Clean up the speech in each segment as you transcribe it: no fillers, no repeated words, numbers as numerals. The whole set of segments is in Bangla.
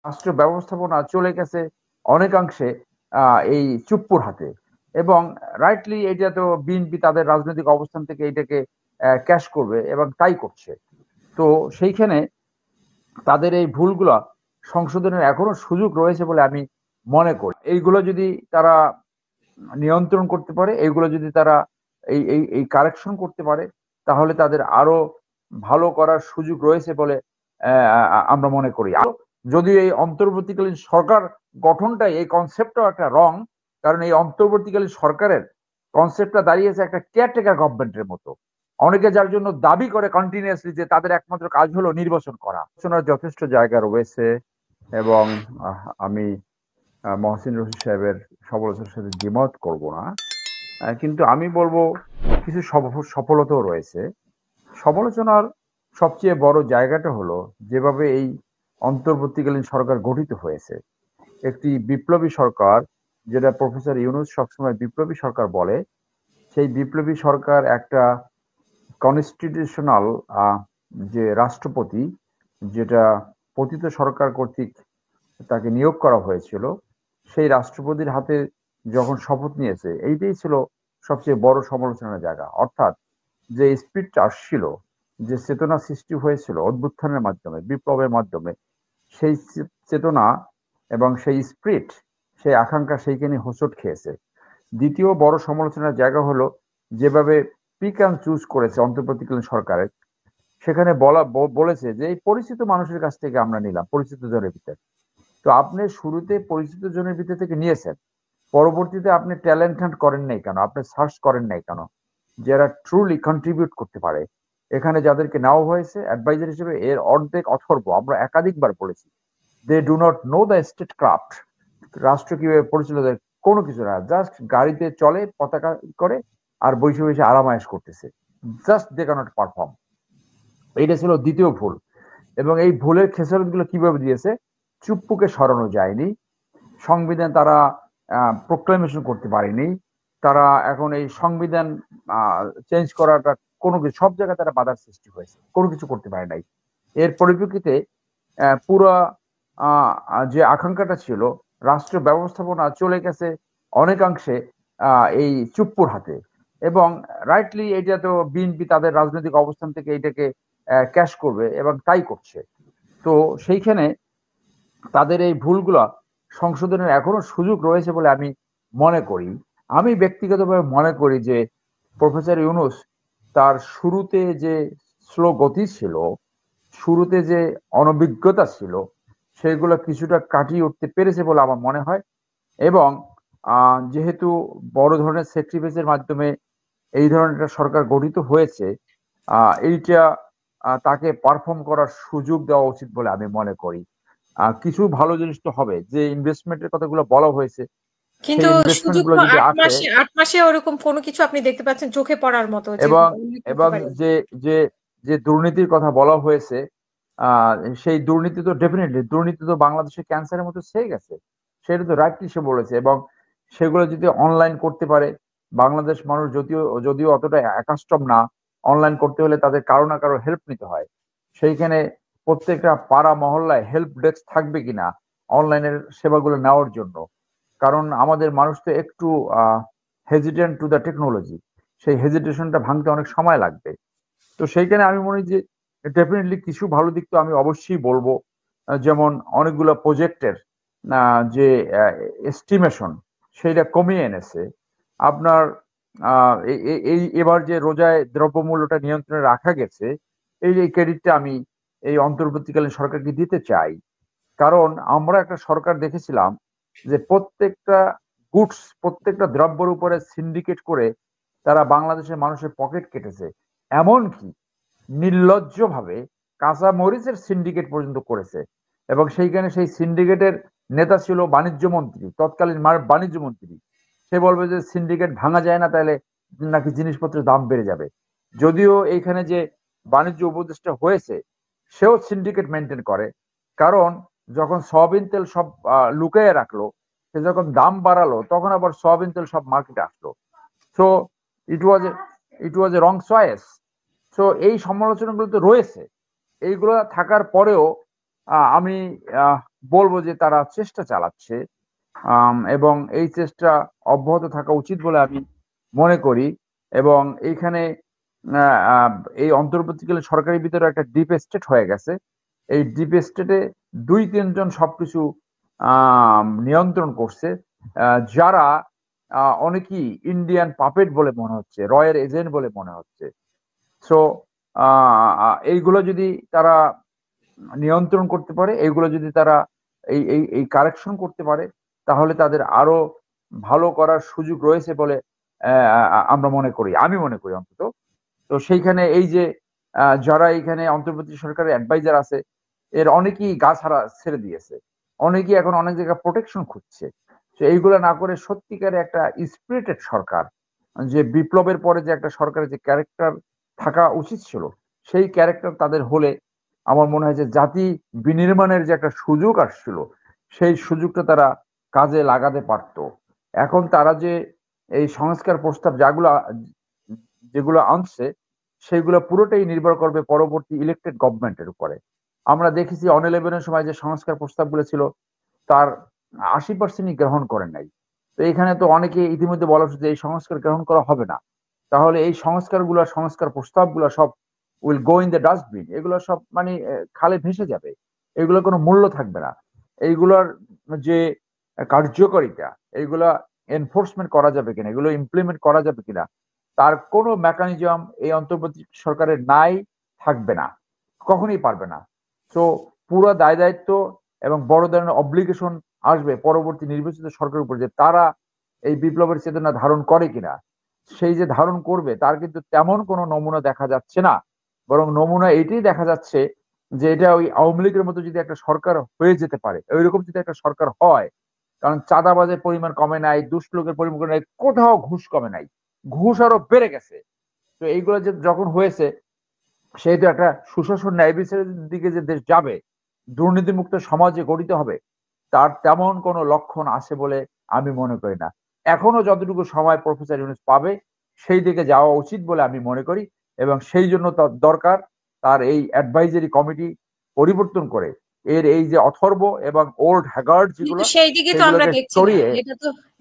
রাষ্ট্র ব্যবস্থাপনা চলে গেছে অনেকাংশে এই চুপ্পুর হাতে। এবং রাইটলি এটা তো বিএনপি তাদের রাজনৈতিক অবস্থান থেকে এটাকে ক্যাশ করবে এবং তাই করছে। তো সেইখানে তাদের এই ভুলগুলা সংশোধনের এখনো সুযোগ রয়েছে বলে আমি মনে করি। এইগুলো যদি তারা নিয়ন্ত্রণ করতে পারে, এইগুলো যদি তারা এই কারেকশন করতে পারে, তাহলে তাদের আরো ভালো করার সুযোগ রয়েছে বলে আমরা মনে করি। যদিও এই অন্তর্বর্তীকালীন সরকার গঠনটাই এই কনসেপ্টটাও একটা রং, কারণ এই অন্তর্বর্তীকালীন সরকারের কনসেপ্টটা দাঁড়িয়েছে একটা কেয়ারটেকার গভর্নমেন্টের মতো। অনেকে যার জন্য দাবি করে কন্টিনিউয়াসলি যে তাদের একমাত্র কাজ হলো নির্বাচন করা। আলোচনার যথেষ্ট জায়গা রয়েছে এবং আমি মহসিন রশিদ সাহেবের সমালোচনার সাথে দ্বিমত করব না। কিন্তু আমি বলবো কিছু সফলতাও রয়েছে। সমালোচনার সবচেয়ে বড় জায়গাটা হলো যেভাবে এই অন্তর্বর্তীকালীন সরকার গঠিত হয়েছে। একটি বিপ্লবী সরকার, যেটা প্রফেসর ইউনূস সবসময় বিপ্লবী সরকার বলে, সেই বিপ্লবী সরকার একটা কনস্টিটিউশনাল যে রাষ্ট্রপতি, যেটা পতিত সরকার কর্তৃক তাকে নিয়োগ করা হয়েছিল, সেই রাষ্ট্রপতির হাতে যখন শপথ নিয়েছে, এইটাই ছিল সবচেয়ে বড় সমালোচনার জায়গা। অর্থাৎ যে স্পিরিটটা আসছিল, যে চেতনা সৃষ্টি হয়েছিল অভ্যুত্থানের মাধ্যমে, বিপ্লবের মাধ্যমে, সেই চেতনা এবং সেই স্পিরিট, সেই আকাঙ্ক্ষা সেইখানে হোঁচট খেয়েছে। দ্বিতীয় বড় সমালোচনার জায়গা হলো যেভাবে পিক অ্যান্ড চুজ করেছে অন্তর্বর্তীকালীন সরকারের। সেখানে বলেছে যে এই পরিচিত মানুষের কাছ থেকে আমরা নিলাম, পরিচিত জনের ভিতরে। তো আপনি শুরুতে পরিচিত জনের ভিতর থেকে নিয়েছেন, পরবর্তীতে আপনি ট্যালেন্ট হান্ট করেন নাই কেন, আপনি সার্চ করেন নাই কেন যারা ট্রুলি কন্ট্রিবিউট করতে পারে? এখানে যাদেরকে নেওয়া হয়েছে অ্যাডভাইজার হিসেবে, এর অর্ধেক অথর্ব, আমরা একাধিকবার বলেছি। They do not know the statecraft. রাষ্ট্র কিভাবে পরিচালিত হয় কোনো কিছু না, জাস্ট গাড়িতে চলে, পতাকা করে, আর বসে বসে আরামায়েশ করতেছে। Just they cannot perform. এইটা ছিল দ্বিতীয় ভুল। এবং এই ভুলের খেসারত গুলো কিভাবে দিয়েছে? চুপ্পুকে সরানো যায়নি, সংবিধান তারা প্রোক্লামেশন করতে পারেনি, তারা এখন এই সংবিধান চেঞ্জ করাটা কোনো কিছু, সব জায়গায় তারা বাধার সৃষ্টি হয়েছে, কোনো কিছু করতে পারে নাই। এর পরিপ্রেক্ষিতে পুরো যে আকাঙ্ক্ষাটা ছিল, রাষ্ট্র ব্যবস্থাপনা চলে গেছে অনেকাংশে এই চুপ্পুর হাতে। এবং রাইটলি এটা তো বিএনপি তাদের রাজনৈতিক অবস্থান থেকে এটাকে ক্যাশ করবে এবং তাই করছে। তো সেইখানে তাদের এই ভুলগুলা সংশোধনের এখনো সুযোগ রয়েছে বলে আমি মনে করি। আমি ব্যক্তিগতভাবে মনে করি যে প্রফেসর ইউনূস তার শুরুতে যে স্লো গতি ছিল, শুরুতে যে অনভিজ্ঞতা ছিল, সেগুলো কিছুটা কাটিয়ে উঠতে পেরেছে বলে আমার মনে হয়। এবং যেহেতু বড় ধরনের স্যাক্রিফাইসের মাধ্যমে এই ধরনের একটা সরকার গঠিত হয়েছে, এইটা তাকে পারফর্ম করার সুযোগ দেওয়া উচিত বলে আমি মনে করি। কিছু ভালো জিনিস তো হবে, যে ইনভেস্টমেন্টের কথাগুলো বলা হয়েছে, সেই কিন্তু ইনভেস্টমেন্ট সুযোগ গুলো তো যদি আট আসে, মাসে ৮ মাসে ওরকম কোনো কিছু আপনি দেখতে পাচ্ছেন চোখে পড়ার মতো যে এবং উল্লেখ করতে এবং পারি? যে যে যে দুর্নীতির কথা বলা হয়েছে, আহ সেই দুর্নীতি তো ডেফিনেটলি, দুর্নীতি তো বাংলাদেশের ক্যান্সারের মতো ছেয়ে গেছে, সেটা তো রাইটলি সে বলেছে। এবং সেগুলো যদি অনলাইন করতে পারে, বাংলাদেশ মানুষ যদিও যদিও অতটা অ্যাকাস্টম না, অনলাইন করতে হলে তাদের কারো না কারো হেল্প নিতে হয়। সেইখানে প্রত্যেকটা পাড়া মহল্লায় হেল্প ডেস্ক থাকবে কিনা অনলাইনের সেবাগুলো নেওয়ার জন্য? কারণ আমাদের মানুষ তো একটু হেজিটেন্ট টু দ্য টেকনোলজি, সেই হেজিটেশনটা ভাঙতে অনেক সময় লাগবে। তো সেইখানে আমি মনে করি যে ডেফিনেটলি কিছু ভালো দিক তো আমি অবশ্যই বলবো। যেমন অনেকগুলো প্রজেক্টের যে এস্টিমেশন, সেইটা কমিয়ে এনেছে। আপনার এবার যে রোজায় দ্রব্যমূল্যটা নিয়ন্ত্রণে রাখা গেছে, এই ক্রেডিটটা আমি এই অন্তর্বর্তীকালীন সরকারকে দিতে চাই। কারণ আমরা একটা সরকার দেখেছিলাম যে প্রত্যেকটা গুডস, প্রত্যেকটা দ্রব্যের উপরে সিন্ডিকেট করে তারা বাংলাদেশের মানুষের পকেট কেটেছে। এমনকি নির্লজ্জভাবে কাঁচা মরিচের সিন্ডিকেট পর্যন্ত করেছে। এবং সেইখানে সেই সিন্ডিকেটের নেতা ছিল বাণিজ্য মন্ত্রী, তৎকালীন বাণিজ্য মন্ত্রী। সে বলবে যে সিন্ডিকেট ভাঙা যায় না, তাহলে নাকি জিনিসপত্রের দাম বেড়ে যাবে। যদিও এইখানে যে বাণিজ্য উপদেষ্টা হয়েছে, সেও সিন্ডিকেট মেনটেন করে। কারণ যখন সয়াবিন তেল সব লুকিয়ে রাখলো, সে যখন দাম বাড়ালো, তখন আবার সয়াবিন তেল সব মার্কেটে আসলো। So it was it was A wrong choice. So এই সমালোচনাগুলো তো রয়েছে। এইগুলো থাকার পরেও আমি বলবো যে তারা চেষ্টা চালাচ্ছে, এবং এই চেষ্টা অব্যাহত থাকা উচিত বলে আমি মনে করি। এবং এইখানে আহ, আহ, এই অন্তর্বর্তীকালীন সরকারের ভিতরে একটা ডিপ স্টেট হয়ে গেছে। এই ডিপ স্টেটে দুই তিনজন সবকিছু নিয়ন্ত্রণ করছে, যারা অনেকেই ইন্ডিয়ান পাপেট বলে মনে হচ্ছে, রয়ের এজেন্ট বলে মনে হচ্ছে। সো এইগুলো যদি তারা নিয়ন্ত্রণ করতে পারে, এইগুলো যদি তারা এই কারেকশন করতে পারে, তাহলে তাদের আরো ভালো করার সুযোগ রয়েছে বলে আমরা মনে করি, আমি মনে করি অন্তত। তো সেইখানে এই যে যারা এখানে অন্তর্বর্তী সরকারের অ্যাডভাইজার আছে, এর অনেকেই গা ছাড়া ছেড়ে দিয়েছে, অনেকেই এখন অনেক জায়গায় প্রোটেকশন খুঁজছে। তো এইগুলো না করে সত্যিকারে একটা স্পিরিটেড সরকার, যে বিপ্লবের পরে যে একটা সরকারের যে ক্যারেক্টার থাকা উচিত ছিল, সেই ক্যারেক্টার তাদের হলে আমার মনে হয় যে জাতি বিনির্মাণের যে একটা সুযোগ আসছিল, সেই সুযোগটা তারা কাজে লাগাতে পারতো। এখন তারা যে এই সংস্কার প্রস্তাব যেগুলো আনছে, সেগুলো পুরোটাই নির্ভর করবে পরবর্তী ইলেক্টেড গভর্নমেন্টের উপরে। আমরা দেখেছি অন ইলেভেনের সময় যে সংস্কার প্রস্তাবগুলো ছিল, তার 80%ই গ্রহণ করেন নাই। তো এখানে তো অনেকে ইতিমধ্যে বলা হচ্ছে যে এই সংস্কার গ্রহণ করা হবে না, তাহলে এই সংস্কার প্রস্তাবগুলো সব will go in the dustbin, এগুলো সব মানে খালে ভেসে যাবে, এগুলো কোনো মূল্য থাকবে না। এইগুলোর যে কার্যকারিতা, এইগুলা এনফোর্সমেন্ট করা যাবে কিনা, এগুলো ইমপ্লিমেন্ট করা যাবে কিনা, তার কোনো মেকানিজম এই অন্তর্বর্তী সরকারের নাই, থাকবে না, কখনোই পারবে না। তো পুরো দায় দায়িত্ব এবং বড় ধরনের অব্লিগেশন আসবে পরবর্তী নির্বাচিত সরকারের উপর, যে তারা এই বিপ্লবের চেতনা ধারণ করে কিনা। সেই যে ধারণ করবে তার কিন্তু তেমন কোনো নমুনা দেখা যাচ্ছে না, বরং নমুনা এইটাই দেখা যাচ্ছে যে এটা ওই আওয়ামী লীগের মতো যদি একটা সরকার হয়ে যেতে পারে, ওইরকম যদি একটা সরকার হয়। কারণ চাঁদাবাজের পরিমাণ কমে নাই, দুষ্ট লোকের পরিমাণ কমে নাই, কোথাও ঘুষ কমে নাই, ঘুষ আরো বেড়ে গেছে। তো এইগুলো যে যখন হয়েছে, সেহেতু একটা সুশাসন ন্যায় বিচারের দিকে যে দেশ যাবে, দুর্নীতিমুক্ত সমাজে গঠিত হবে, তার তেমন কোনো লক্ষণ আছে বলে আমি মনে করি না। এখনো যতটুকু সময় প্রফেসর ইউনূস পাবে, সেই দিকে যাওয়া উচিত বলে আমি মনে করি। এবং সেই জন্য তার দরকার তার এই অ্যাডভাইজারি কমিটি পরিবর্তন করে এর এই যে অথর্ব এবং ওল্ড হ্যাগার্ড কিন্তু যেগুলো, সেই দিকে তো আমরা সেগুলোকে দেখছি না, সরিয়ে,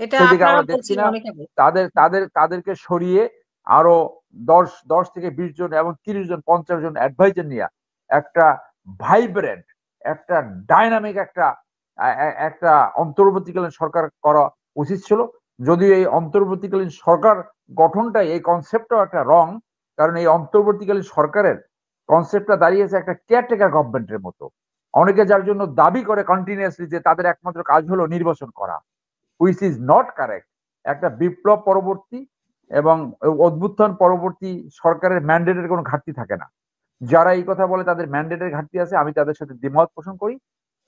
এটা সেদিকে আপনারা আমরা দেখছি বলছেন না। অনেকে বলছে। তাদেরকে সরিয়ে আরো দশ থেকে 20 জন এবং 30 জন 50 জন অ্যাডভাইজার নিয়ে একটা ভাইব্রেন্ট, একটা ডাইনামিক, একটা অন্তর্বর্তীকালীন সরকার করা উচিত ছিল। যদিও এই অন্তর্বর্তীকালীন সরকার গঠনটাই, এই কনসেপ্টটাও একটা রং। কারণ এই অন্তর্বর্তীকালীন সরকারের কনসেপ্টটা দাঁড়িয়েছে একটা কেয়ারটেকার গভর্নমেন্টের মতো। অনেকে যার জন্য দাবি করে কন্টিনিউয়াসলি যে তাদের একমাত্র কাজ হলো নির্বাচন করা, হুইচ ইজ নট কারেক্ট। একটা বিপ্লব পরবর্তী এবং অভ্যুত্থান পরবর্তী সরকারের ম্যান্ডেটের কোনো ঘাটতি থাকে না। যারা এই কথা বলে তাদের ম্যান্ডেটের ঘাটতি আছে, আমি তাদের সাথে দ্বিমত পোষণ করি।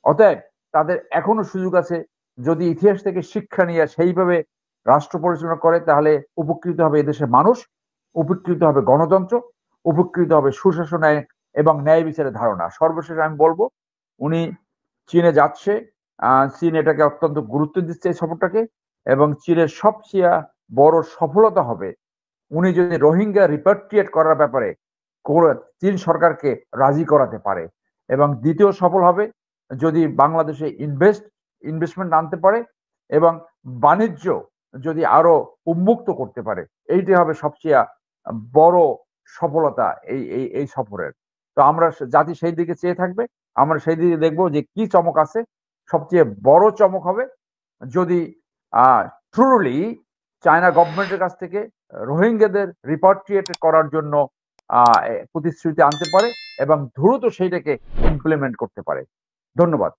অতএব তাদের এখনো সুযোগ আছে, যদি ইতিহাস থেকে শিক্ষা নিয়ে সেইভাবে রাষ্ট্র পরিচালনা করে, তাহলে উপকৃত হবে এদেশের মানুষ, উপকৃত হবে গণতন্ত্র, উপকৃত হবে সুশাসন এবং ন্যায় বিচারের ধারণা। সর্বশেষ আমি বলবো, উনি চীনে যাচ্ছে, চীন এটাকে অত্যন্ত গুরুত্ব দিচ্ছে এই সফরটাকে। এবং চীনের সবচেয়ে বড় সফলতা হবে উনি যদি রোহিঙ্গা রিপাট্রিয়েট করার ব্যাপারে চীন সরকারকে রাজি করাতে পারে। এবং দ্বিতীয় সফল হবে যদি বাংলাদেশে ইনভেস্টমেন্ট আনতে পারে এবং বাণিজ্য যদি আরো উন্মুক্ত করতে পারে। এইটাই হবে সবচেয়ে বড় সফলতা এই সফরের। তো আমরা জাতি সেই দিকে চেয়ে থাকবে, আমরা সেই দিকে দেখবো যে কি চমক আছে। সবচেয়ে বড় চমক হবে যদি ট্রুলি চায়না গভর্নমেন্টের কাছ থেকে রোহিঙ্গাদের রিপাট্রিয়েট করার জন্য প্রতিশ্রুতি আনতে পারে এবং দ্রুত সেইটাকে ইমপ্লিমেন্ট করতে পারে। ধন্যবাদ।